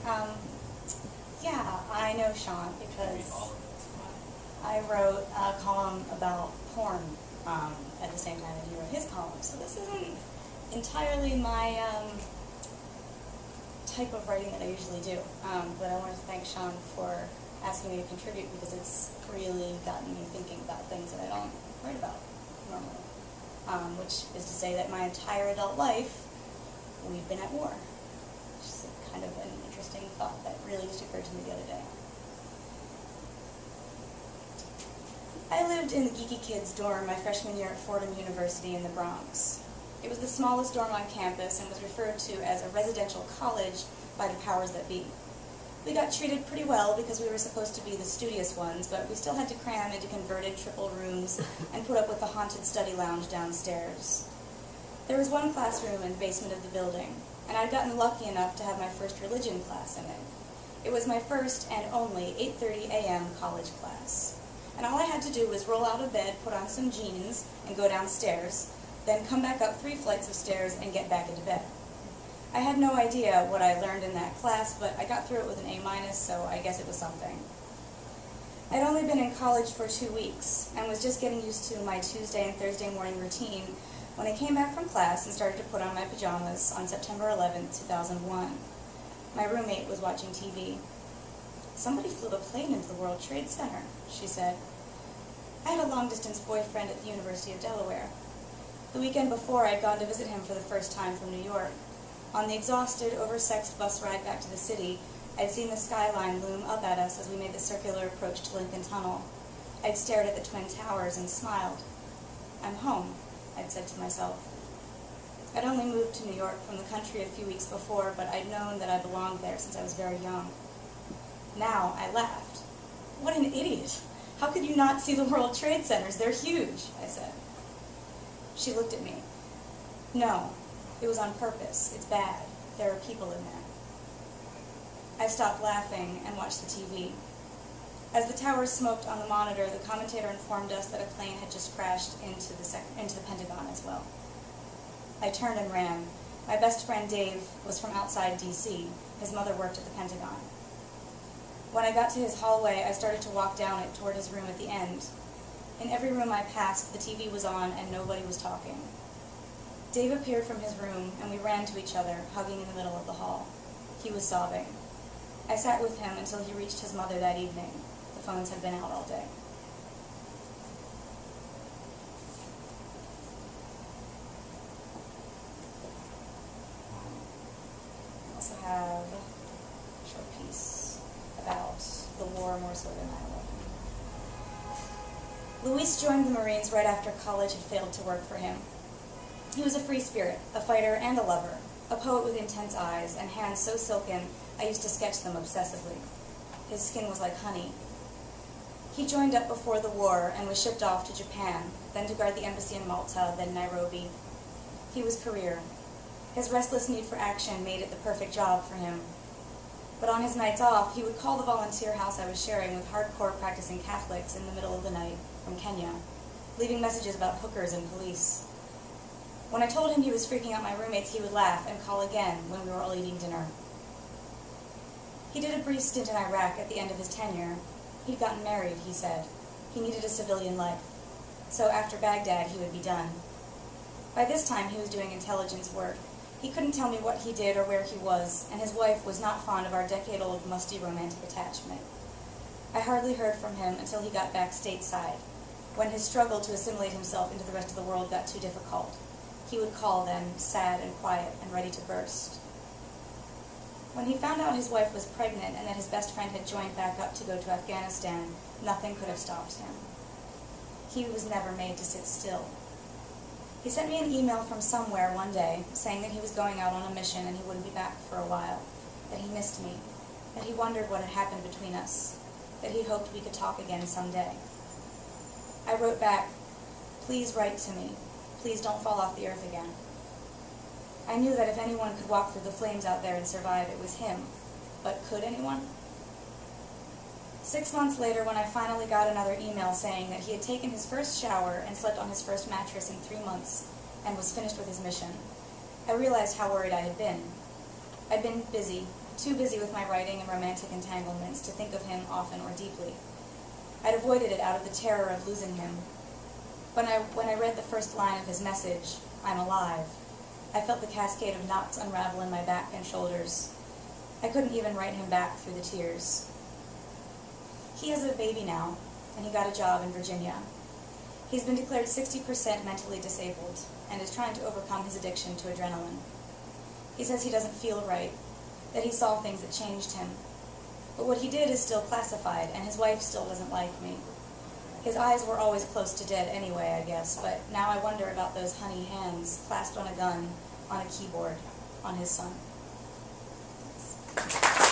Um, yeah, I know Sean because I wrote a column about porn at the same time that he wrote his column. So this isn't entirely my type of writing that I usually do. But I want to thank Sean for asking me to contribute because it's really gotten me thinking about things that I don't write about normally. Which is to say that my entire adult life, we've been at war. Which is kind of an interesting thought that really just occurred to me the other day. I lived in the Geeky Kids dorm my freshman year at Fordham University in the Bronx. It was the smallest dorm on campus and was referred to as a residential college by the powers that be. We got treated pretty well because we were supposed to be the studious ones, but we still had to cram into converted triple rooms and put up with the haunted study lounge downstairs. There was one classroom in the basement of the building, and I'd gotten lucky enough to have my first religion class in it. It was my first and only 8:30 a.m. college class. And all I had to do was roll out of bed, put on some jeans, and go downstairs, then come back up 3 flights of stairs and get back into bed. I had no idea what I learned in that class, but I got through it with an A-, so I guess it was something. I'd only been in college for 2 weeks, and was just getting used to my Tuesday and Thursday morning routine when I came back from class and started to put on my pajamas on September 11, 2001. My roommate was watching TV. "Somebody flew a plane into the World Trade Center," she said. I had a long-distance boyfriend at the University of Delaware. The weekend before, I'd gone to visit him for the first time from New York. On the exhausted, oversexed bus ride back to the city, I'd seen the skyline loom up at us as we made the circular approach to Lincoln Tunnel. I'd stared at the Twin Towers and smiled. "I'm home," I'd said to myself. I'd only moved to New York from the country a few weeks before, but I'd known that I belonged there since I was very young. Now I laughed. "What an idiot! How could you not see the World Trade Centers? They're huge," I said. She looked at me. "No, it was on purpose. It's bad. There are people in there." I stopped laughing and watched the TV. As the towers smoked on the monitor, the commentator informed us that a plane had just crashed into the Pentagon as well. I turned and ran. My best friend Dave was from outside D.C. His mother worked at the Pentagon. When I got to his hallway, I started to walk down it toward his room at the end. In every room I passed, the TV was on and nobody was talking. Dave appeared from his room, and we ran to each other, hugging in the middle of the hall. He was sobbing. I sat with him until he reached his mother that evening. The phones had been out all day. I also have a short piece about the war more so than 9/11. Luis joined the Marines right after college had failed to work for him. He was a free spirit, a fighter and a lover, a poet with intense eyes and hands so silken I used to sketch them obsessively. His skin was like honey. He joined up before the war and was shipped off to Japan, then to guard the embassy in Malta, then Nairobi. He was career. His restless need for action made it the perfect job for him. But on his nights off, he would call the volunteer house I was sharing with hardcore practicing Catholics in the middle of the night from Kenya, leaving messages about hookers and police. When I told him he was freaking out my roommates, he would laugh and call again when we were all eating dinner. He did a brief stint in Iraq at the end of his tenure. He'd gotten married, he said. He needed a civilian life. So after Baghdad, he would be done. By this time, he was doing intelligence work. He couldn't tell me what he did or where he was, and his wife was not fond of our decade-old musty romantic attachment. I hardly heard from him until he got back stateside, when his struggle to assimilate himself into the rest of the world got too difficult. He would call then, sad and quiet and ready to burst. When he found out his wife was pregnant and that his best friend had joined back up to go to Afghanistan, nothing could have stopped him. He was never made to sit still. He sent me an email from somewhere one day saying that he was going out on a mission and he wouldn't be back for a while, that he missed me, that he wondered what had happened between us, that he hoped we could talk again someday. I wrote back, "Please write to me. Please don't fall off the earth again." I knew that if anyone could walk through the flames out there and survive, it was him. But could anyone? 6 months later, when I finally got another email saying that he had taken his first shower and slept on his first mattress in 3 months and was finished with his mission, I realized how worried I had been. I'd been busy, too busy with my writing and romantic entanglements to think of him often or deeply. I'd avoided it out of the terror of losing him. When I read the first line of his message, "I'm alive," I felt the cascade of knots unravel in my back and shoulders. I couldn't even write him back through the tears. He has a baby now, and he got a job in Virginia. He's been declared 60% mentally disabled and is trying to overcome his addiction to adrenaline. He says he doesn't feel right, that he saw things that changed him. But what he did is still classified, and his wife still doesn't like me. His eyes were always close to dead anyway, I guess, but now I wonder about those honey hands clasped on a gun, on a keyboard, on his son. Thanks.